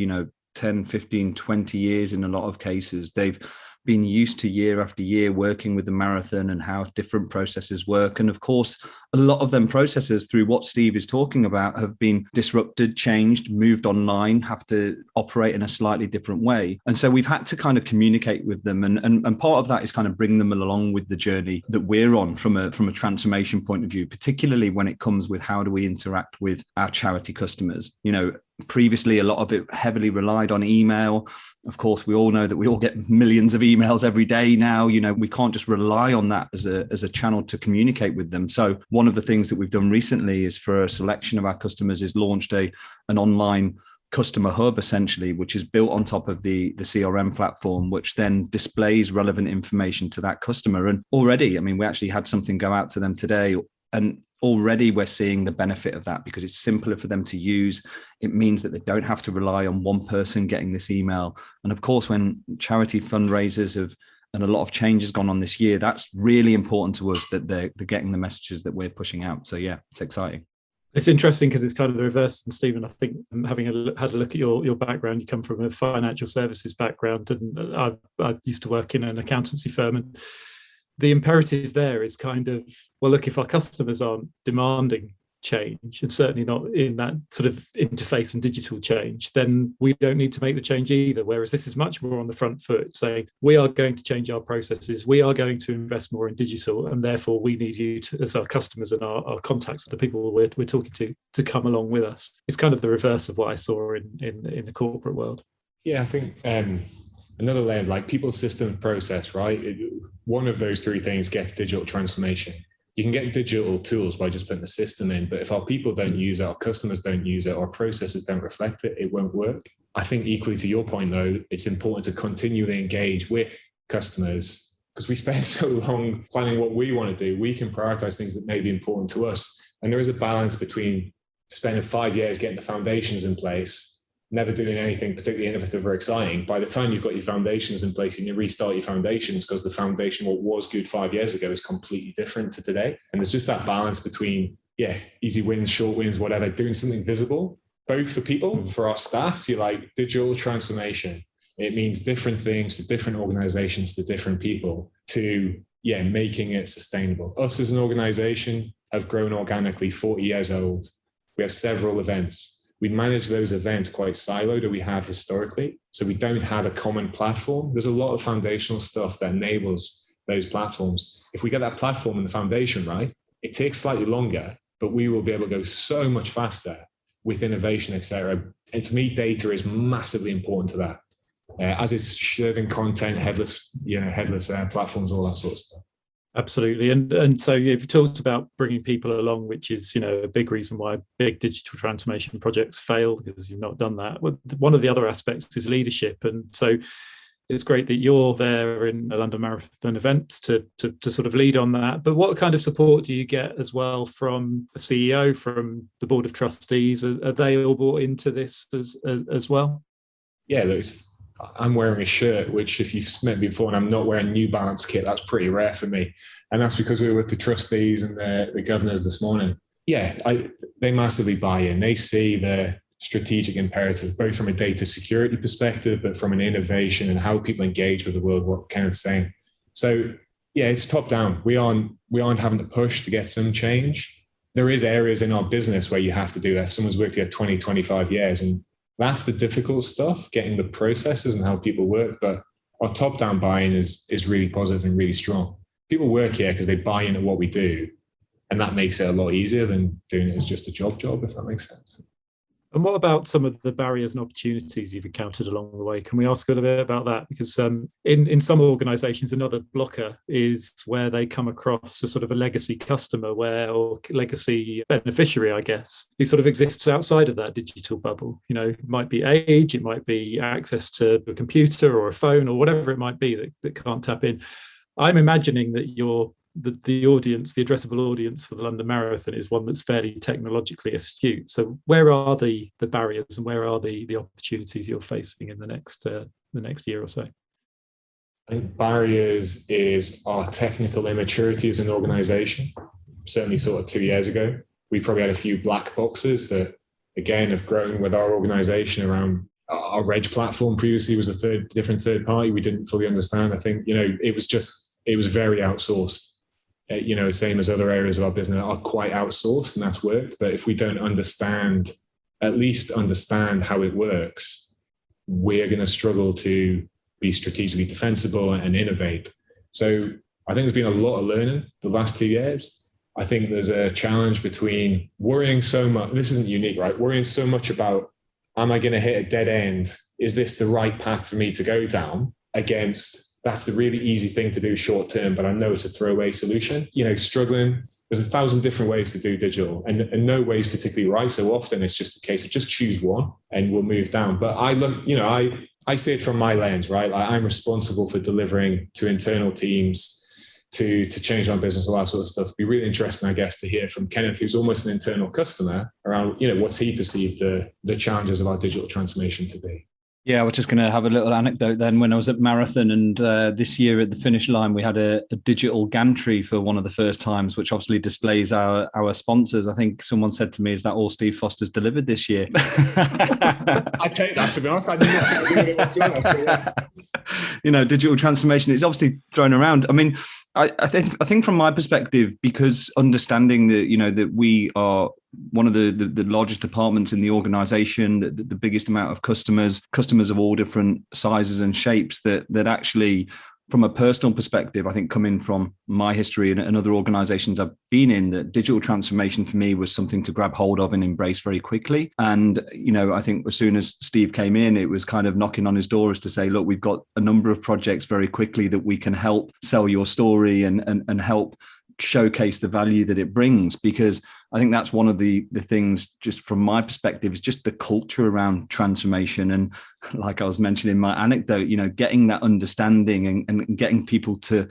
10, 15, 20 years in a lot of cases. They've been used to year after year working with the marathon and how different processes work. And of course, a lot of them processes, through what Steve is talking about, have been disrupted, changed, moved online, have to operate in a slightly different way. And so we've had to kind of communicate with them. And part of that is kind of bring them along with the journey that we're on from a transformation point of view, particularly when it comes with how do we interact with our charity customers. Previously, a lot of it heavily relied on email. Of course, we all know that we all get millions of emails every day now. We can't just rely on that as a channel to communicate with them. So one of the things that we've done recently is, for a selection of our customers, is launched an online customer hub, essentially, which is built on top of the CRM platform, which then displays relevant information to that customer. And already, we actually had something go out to them today, and already we're seeing the benefit of that because it's simpler for them to use. It means that they don't have to rely on one person getting this email. And of course, when charity fundraisers and a lot of change has gone on this year, that's really important to us, that they're getting the messages that we're pushing out. So yeah, it's exciting. It's interesting because it's kind of the reverse. And Stephen, I think, having had a look at your background, you come from a financial services background, and I used to work in an accountancy firm, and the imperative there is kind of, well, look, if our customers aren't demanding change, and certainly not in that sort of interface and digital change, then we don't need to make the change either. Whereas this is much more on the front foot, saying we are going to change our processes, we are going to invest more in digital, and therefore we need you to, as our customers and our contacts, the people we're talking to come along with us. It's kind of the reverse of what I saw in the corporate world. Yeah, I think another layer, like people, system, process, right? One of those three things gets digital transformation. You can get digital tools by just putting a system in, but if our people don't use it, our customers don't use it, our processes don't reflect it, it won't work. I think equally to your point, though, it's important to continually engage with customers, because we spend so long planning what we want to do. We can prioritize things that may be important to us. And there is a balance between spending 5 years getting the foundations in place, never doing anything particularly innovative or exciting. By the time you've got your foundations in place, you need to restart your foundations, because the foundation, what was good 5 years ago, is completely different to today. And there's just that balance between, easy wins, short wins, whatever, doing something visible, both for people, for our staff. So you're like, digital transformation, it means different things for different organizations to different people, to, making it sustainable. Us as an organization have grown organically, 40 years old. We have several events. We manage those events quite siloed, or we have historically. So we don't have a common platform. There's a lot of foundational stuff that enables those platforms. If we get that platform and the foundation right, it takes slightly longer, but we will be able to go so much faster with innovation, etc. And for me, data is massively important to that, as is serving content, headless platforms, all that sort of stuff. Absolutely. And so you've talked about bringing people along, which is, a big reason why big digital transformation projects fail, because you've not done that. One of the other aspects is leadership. And so it's great that you're there in the London Marathon events to sort of lead on that. But what kind of support do you get as well from the CEO, from the board of trustees? Are they all bought into this as well? Yeah, I'm wearing a shirt, which if you've met me before, and I'm not wearing New Balance kit, that's pretty rare for me. And that's because we were with the trustees and the governors this morning. Yeah, they massively buy in. They see the strategic imperative, both from a data security perspective, but from an innovation and how people engage with the world, what Kenneth's saying. So yeah, it's top down. We aren't having to push to get some change. There is areas in our business where you have to do that. If someone's worked here 20, 25 years, and that's the difficult stuff, getting the processes and how people work. But our top-down buy-in is really positive and really strong. People work here because they buy into what we do, and that makes it a lot easier than doing it as just a job, if that makes sense. And what about some of the barriers and opportunities you've encountered along the way? Can we ask a little bit about that? Because in some organisations, another blocker is where they come across a sort of a legacy customer or legacy beneficiary, I guess, who sort of exists outside of that digital bubble. You know, it might be age, it might be access to a computer or a phone or whatever it might be that can't tap in. I'm imagining that the audience, the addressable audience for the London Marathon is one that's fairly technologically astute. So where are the barriers and where are the opportunities you're facing in the next year or so? I think barriers is our technical immaturity as an organisation. Certainly sort of 2 years ago, we probably had a few black boxes that, again, have grown with our organisation around our reg platform. Previously was a different third party we didn't fully understand. I think, it was very outsourced. Same as other areas of our business are quite outsourced, and that's worked. But if we don't at least understand how it works, we're going to struggle to be strategically defensible and innovate. So I think there's been a lot of learning the last 2 years. I think there's a challenge between worrying so much. This isn't unique, right? Worrying so much about, am I going to hit a dead end? Is this the right path for me to go down? Against, that's the really easy thing to do short term, but I know it's a throwaway solution. Struggling. There's 1,000 different ways to do digital, and no way is particularly right. So often it's just a case of just choose one and we'll move down. But I look, I see it from my lens, right? I'm responsible for delivering to internal teams to change our business, all that sort of stuff. It'd be really interesting, I guess, to hear from Kenneth, who's almost an internal customer, around, what's he perceived the challenges of our digital transformation to be. Yeah, I was just going to have a little anecdote then. When I was at Marathon, and this year at the finish line, we had a digital gantry for one of the first times, which obviously displays our sponsors. I think someone said to me, is that all Steve Foster's delivered this year? I take that, to be honest. I knew nothing to do with it whatsoever. So, yeah. Digital transformation is obviously thrown around. I mean, I think from my perspective, because understanding that, that we are one of the largest departments in the organization, the biggest amount of customers of all different sizes and shapes, that actually, from a personal perspective, I think coming from my history and other organizations I've been in, that digital transformation for me was something to grab hold of and embrace very quickly. And, I think as soon as Steve came in, it was kind of knocking on his door as to say, look, we've got a number of projects very quickly that we can help sell your story and help showcase the value that it brings. Because I think that's one of the things, just from my perspective, is just the culture around transformation. And like I was mentioning in my anecdote, getting that understanding and getting people to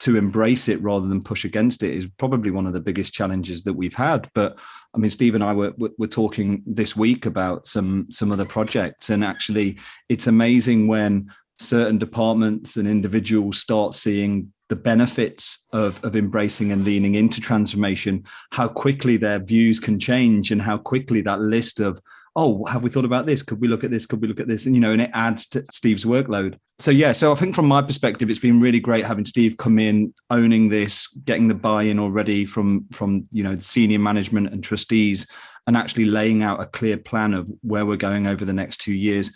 embrace it rather than push against it is probably one of the biggest challenges that we've had. But I mean, Steve and I were talking this week about some other projects, and actually it's amazing when certain departments and individuals start seeing the benefits of embracing and leaning into transformation, how quickly their views can change, and how quickly that list of, oh, have we thought about this? Could we look at this? Could we look at this? And, and it adds to Steve's workload. So I think from my perspective, it's been really great having Steve come in, owning this, getting the buy-in already from senior management and trustees, and actually laying out a clear plan of where we're going over the next 2 years.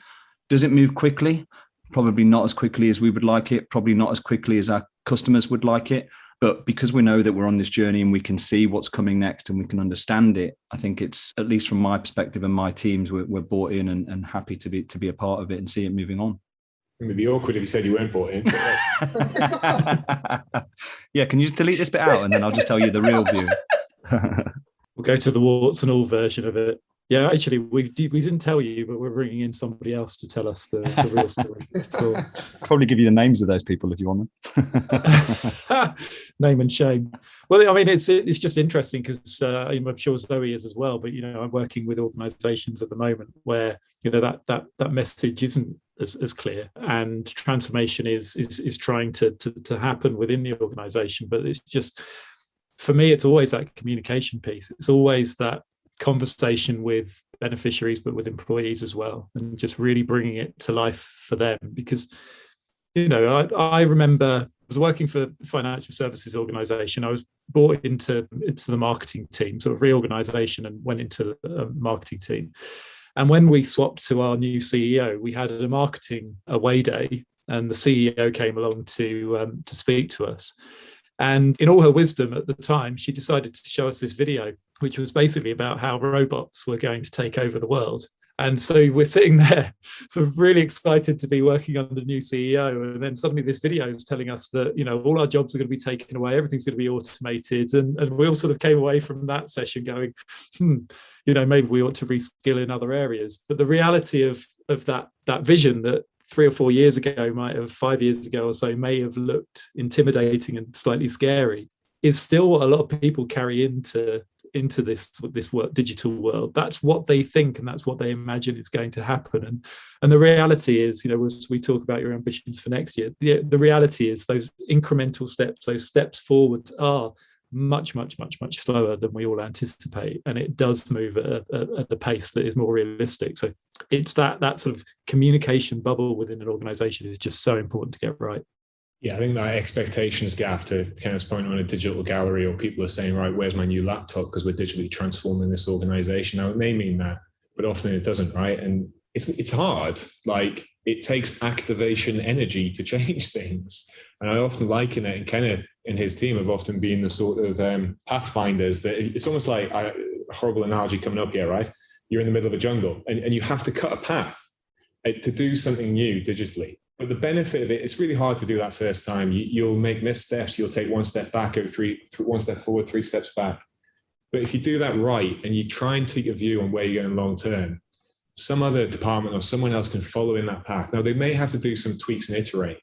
Does it move quickly? Probably not as quickly as we would like it, probably not as quickly as our customers would like it. But because we know that we're on this journey and we can see what's coming next and we can understand it, I think it's, at least from my perspective and my teams, we're bought in and happy to be a part of it and see it moving on. It would be awkward if you said you weren't bought in. Yeah, can you just delete this bit out and then I'll just tell you the real view? We'll go to the warts and all version of it. Yeah, actually, we didn't tell you, but we're bringing in somebody else to tell us the real story. Cool. Probably give you the names of those people if you want them. Name and shame. Well, I mean, it's just interesting because I'm sure Zoe is as well. But I'm working with organisations at the moment where that message isn't as clear, and transformation is trying to happen within the organisation. But it's just, for me, it's always that communication piece. It's always that conversation with beneficiaries, but with employees as well, and just really bringing it to life for them. Because I remember I was working for a financial services organization. I was brought into the marketing team, sort of reorganization, and went into a marketing team. And when we swapped to our new CEO, we had a marketing away day, and the CEO came along to speak to us. And in all her wisdom at the time, she decided to show us this video, which was basically about how robots were going to take over the world. And so we're sitting there sort of really excited to be working under the new CEO. And then suddenly this video is telling us that, all our jobs are going to be taken away. Everything's going to be automated. And we all sort of came away from that session going, maybe we ought to reskill in other areas. But the reality of that vision that 3 or 4 years ago, 5 years ago or so, may have looked intimidating and slightly scary, is still what a lot of people carry into this digital world. That's what they think, and that's what they imagine is going to happen. And the reality is, as we talk about your ambitions for next year, the reality is those incremental steps, those steps forward, are much, much, much, much slower than we all anticipate, and it does move at a pace that is more realistic. So it's that sort of communication bubble within an organization is just so important to get right. Yeah, I think that expectations gap, to Kenneth's point on a digital gallery, or people are saying, right, where's my new laptop because we're digitally transforming this organization. Now, it may mean that, but often it doesn't, right? And it's hard. Like, it takes activation energy to change things. And I often liken it, and Kenneth and his team have often been the sort of pathfinders, that it's almost like a horrible analogy coming up here, right? You're in the middle of a jungle and you have to cut a path to do something new digitally. But the benefit of it, it's really hard to do that first time. You'll make missteps. You'll take one step back, one step forward, 3 steps back. But if you do that right, and you try and take a view on where you're going long term, some other department or someone else can follow in that path. Now, they may have to do some tweaks and iterate,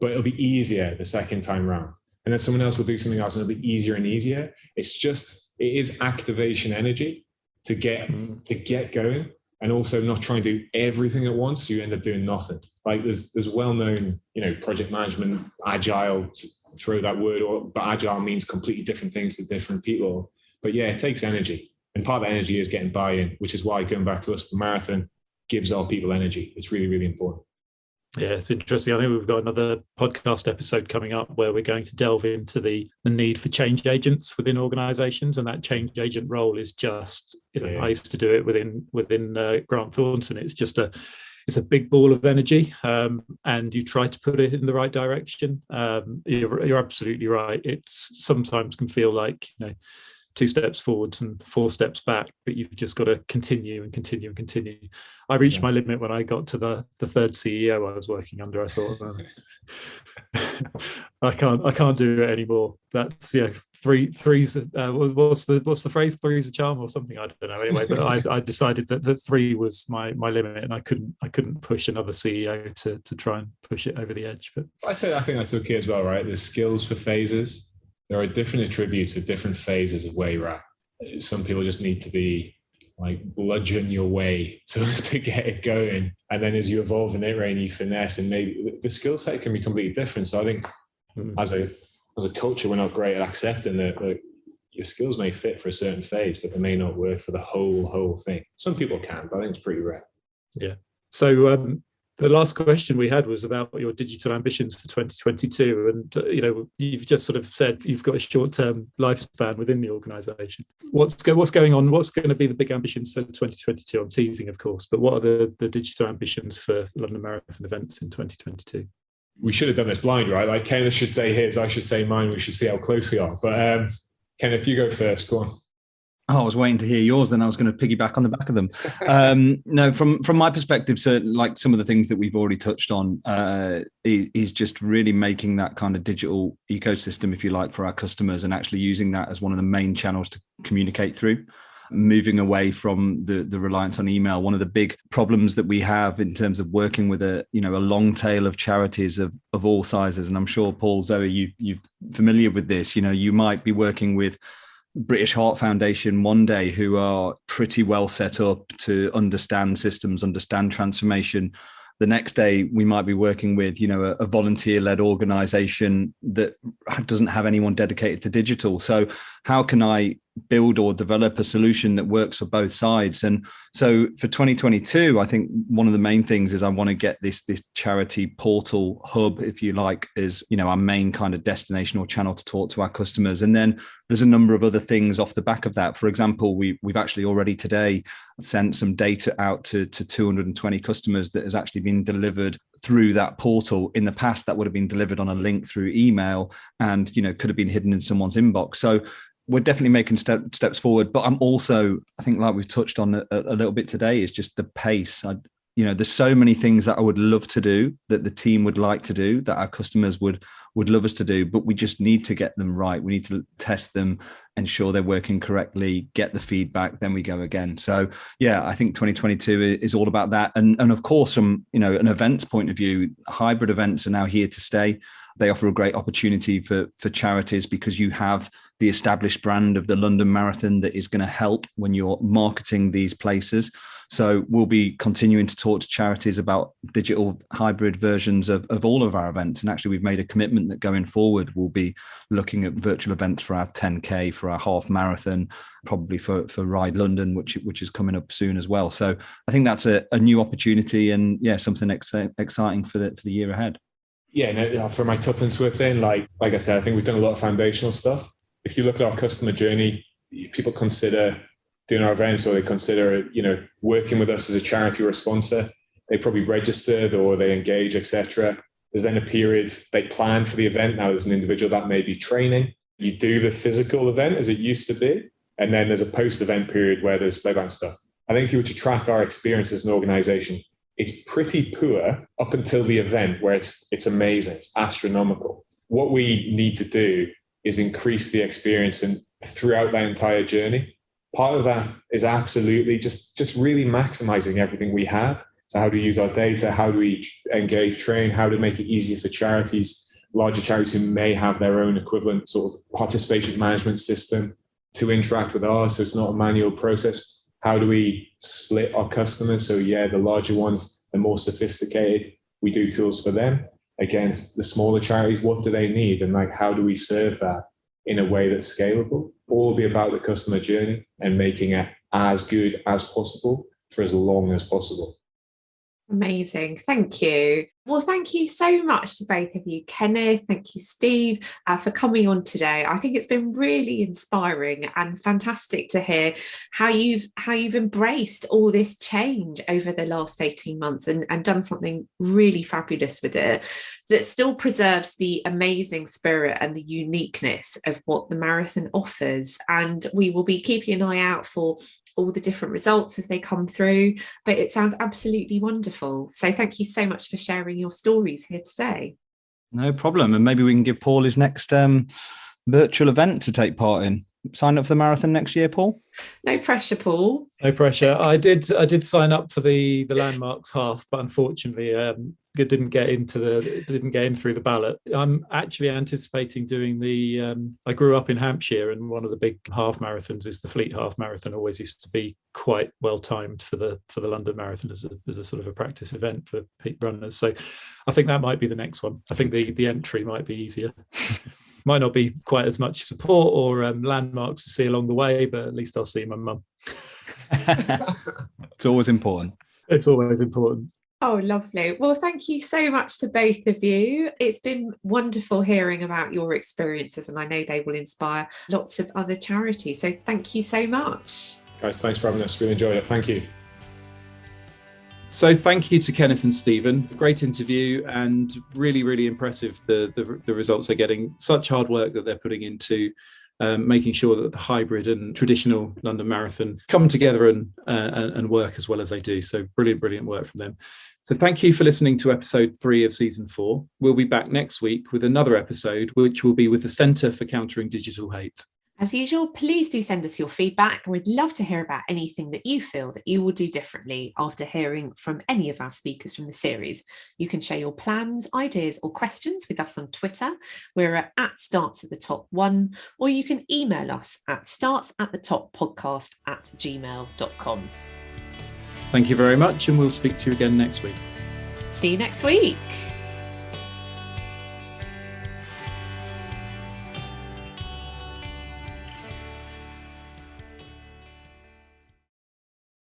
but it'll be easier the second time round. And then someone else will do something else and it'll be easier and easier. It is activation energy to get going. And also not trying to do everything at once, so you end up doing nothing. Like there's well-known, project management, agile, throw that word, but agile means completely different things to different people. But yeah, it takes energy. And part of the energy is getting buy-in, which is why, going back to us, the marathon gives our people energy. It's really, really important. Yeah, it's interesting. I think we've got another podcast episode coming up where we're going to delve into the need for change agents within organisations, and that change agent role is just, I used to do it within Grant Thornton. It's just it's a big ball of energy, and you try to put it in the right direction. You're absolutely right. It's sometimes can feel like 2 steps forwards and 4 steps back, but you've just got to continue and continue and continue. I reached my limit when I got to the third CEO I was working under. I thought, I can't do it anymore. That's three's what's the phrase? 3's a charm or something. I don't know. Anyway, but I decided that 3 was my limit, and I couldn't push another CEO to try and push it over the edge. But I think that's okay as well, right? There's skills for phases. There are different attributes for different phases of where you're at. Some people just need to be like bludgeon your way to get it going. And then as you evolve and iterate and you finesse, and maybe the skill set can be completely different. So I think as a culture, we're not great at accepting that your skills may fit for a certain phase, but they may not work for the whole thing. Some people can, but I think it's pretty rare. Yeah. So the last question we had was about your digital ambitions for 2022. And, you've just sort of said you've got a short-term lifespan within the organisation. What's going on? What's going to be the big ambitions for 2022? I'm teasing, of course, but what are the digital ambitions for London Marathon events in 2022? We should have done this blind, right? Like Kenneth should say his, I should say mine. We should see how close we are. But Kenneth, you go first. Go on. Oh, I was waiting to hear yours, then I was going to piggyback on the back of them. No, from my perspective, so like some of the things that we've already touched on is just really making that kind of digital ecosystem, if you like, for our customers, and actually using that as one of the main channels to communicate through, moving away from the reliance on email. One of the big problems that we have in terms of working with a long tail of charities of all sizes, and I'm sure, Paul, Zoe, you're familiar with this. You might be working with British Heart Foundation one day, who are pretty well set up to understand systems, understand transformation. The next day, we might be working with, a volunteer-led organization that doesn't have anyone dedicated to digital. So how can I build or develop a solution that works for both sides. And so for 2022, I think one of the main things is I want to get this charity portal hub, if you like, as, you know, our main kind of destination or channel to talk to our customers. And then there's a number of other things off the back of that. For example, we've actually already today sent some data out to 220 customers that has actually been delivered through that portal. In the past, that would have been delivered on a link through email and, you know, could have been hidden in someone's inbox. So we're definitely making steps forward. But I'm also, I think, like we've touched on a little bit today, is just the pace. There's so many things that I would love to do, that the team would like to do, that our customers would love us to do, but we just need to get them right. We need to test them, ensure they're working correctly, get the feedback, then we go again. So yeah, I think 2022 is all about that. And of course, from, you know, an events point of view, hybrid events are now here to stay. They offer a great opportunity for charities, because you have the established brand of the London Marathon that is going to help when you're marketing these places. So we'll be continuing to talk to charities about digital hybrid versions of all of our events. And actually, we've made a commitment that going forward, we'll be looking at virtual events for our 10K, for our half marathon, probably for Ride London, which is coming up soon as well. So I think that's a new opportunity, and yeah, something exciting for the year ahead. Yeah, no, for my tuppence worth in, like I said, I think we've done a lot of foundational stuff. If you look at our customer journey, people consider doing our events, or they consider, you know, working with us as a charity or a sponsor. They probably registered or they engage, etc. There's then a period they plan for the event. Now there's an individual that may be training. You do the physical event as it used to be, and then there's a post-event period where there's playground stuff. I think if you were to track our experience as an organization, it's pretty poor up until the event, where it's amazing, it's astronomical. What we need to do is increase the experience and throughout that entire journey. Part of that is absolutely just really maximizing everything we have. So how do we use our data? How do we engage, train? How to make it easier for charities, larger charities who may have their own equivalent sort of participation management system to interact with ours, so it's not a manual process. How do we split our customers? So yeah, the larger ones, the more sophisticated, we do tools for them. Against the smaller charities, what do they need? And like, how do we serve that in a way that's scalable? All be about the customer journey and making it as good as possible for as long as possible. Amazing. Thank you. Well, thank you so much to both of you, Kenneth. Thank you, Steve, for coming on today. I think it's been really inspiring and fantastic to hear how you've embraced all this change over the last 18 months and done something really fabulous with it that still preserves the amazing spirit and the uniqueness of what the marathon offers. And we will be keeping an eye out for all the different results as they come through, but it sounds absolutely wonderful. So thank you so much for sharing your stories here today. No problem. And maybe we can give Paul his next virtual event to take part in. Sign up for the marathon next year, Paul? No pressure, Paul. No pressure. I did sign up for the Landmarks half, but unfortunately it didn't get in through the ballot. I'm actually anticipating doing I grew up in Hampshire, and one of the big half marathons is the Fleet Half Marathon. Always used to be quite well timed for the London Marathon as a sort of a practice event for peak runners. So I think that might be the next one. I think the entry might be easier. Might not be quite as much support or landmarks to see along the way, but at least I'll see my mum. It's always important. It's always important. Oh, lovely. Well, thank you so much to both of you. It's been wonderful hearing about your experiences, and I know they will inspire lots of other charities. So thank you so much. Guys, thanks for having us. Really enjoyed it. Thank you. So thank you to Kenneth and Steven. Great interview, and really, really impressive the results they're getting. Such hard work that they're putting into making sure that the hybrid and traditional London Marathon come together and work as well as they do. So brilliant work from them. So thank you for listening to episode 3 of season 4. We'll be back next week with another episode, which will be with the Centre for Countering Digital Hate. As usual, please do send us your feedback. We'd love to hear about anything that you feel that you will do differently after hearing from any of our speakers from the series. You can share your plans, ideas, or questions with us on Twitter. We're at @startsathetop1, or you can email us at startsathetop podcast@gmail.com. Thank you very much, and we'll speak to you again next week. See you next week.